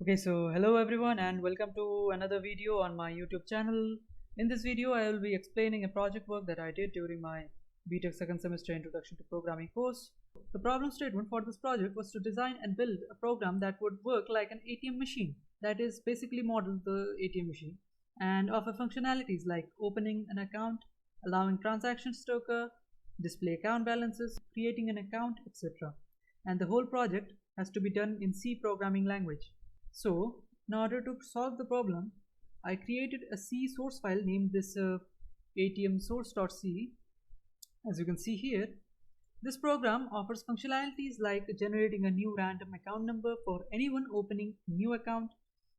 Okay, so hello everyone and welcome to another video on my YouTube channel. In this video, I will be explaining a project work that I did during my BTech second semester Introduction to Programming course. The problem statement for this project was to design and build a program that would work like an ATM machine, that is basically model the ATM machine, and offer functionalities like opening an account, allowing transactions to occur, display account balances, creating an account, etc. And the whole project has to be done in C programming language. So, in order to solve the problem, I created a C source file named this ATM source.c. As you can see here, this program offers functionalities like generating a new random account number for anyone opening a new account,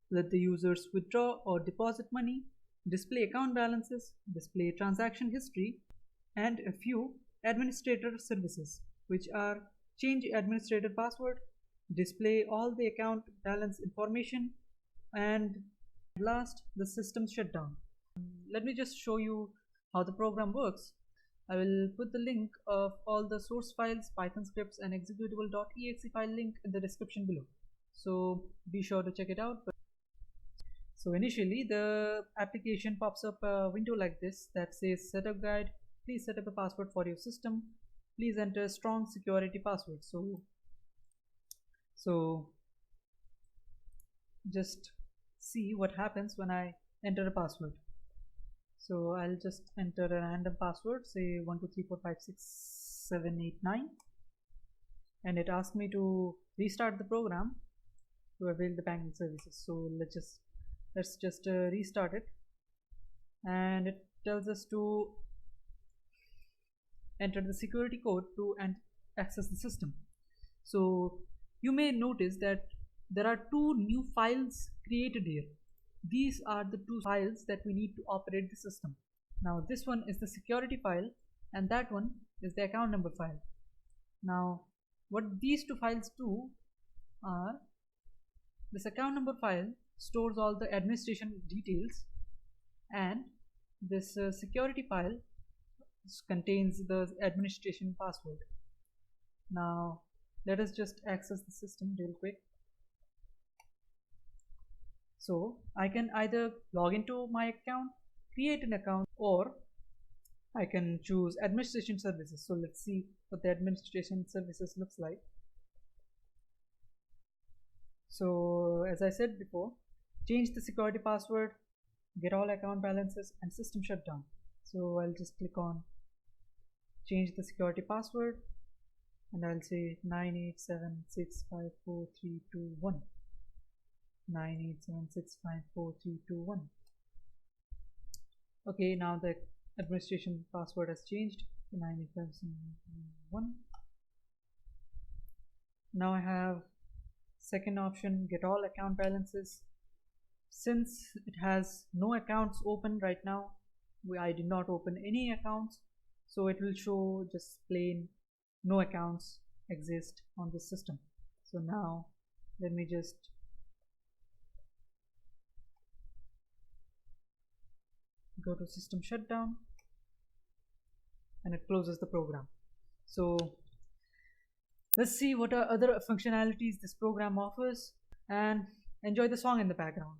let the users withdraw or deposit money, display account balances, display transaction history, and a few administrator services, which are change administrator password, display all the account balance information, and last, the system shutdown. Let me just show you how the program works. I will put the link of all the source files, Python scripts, and executable.exe file link in the description below. So be sure to check it out. So initially, the application pops up a window like this that says setup guide. Please set up a password for your system. Please enter strong security password. So just see what happens when I enter a password. So I'll just enter a random password, say 123456789, and it asks me to restart the program to avail the banking services. So let's just restart it, and it tells us to enter the security code to access the system. So you may notice that there are two new files created here. These are the two files that we need to operate the system. Now this one is the security file and that one is the account number file. Now what these two files do are, this account number file stores all the administration details, and this security file contains the administration password. Now let us just access the system real quick. So I can either log into my account, create an account, or I can choose administration services. So let's see what the administration services looks like. So as I said before, change the security password, get all account balances, and system shutdown. So I'll just click on change the security password, and I'll say 987654321. 987654321. Okay, now the administration password has changed to 98761. Now I have second option, get all account balances. Since it has no accounts open right now, I did not open any accounts, so it will show just plain no accounts exist on this system. So now let me just go to system shutdown, and it closes the program. So let's see what are other functionalities this program offers, and enjoy the song in the background.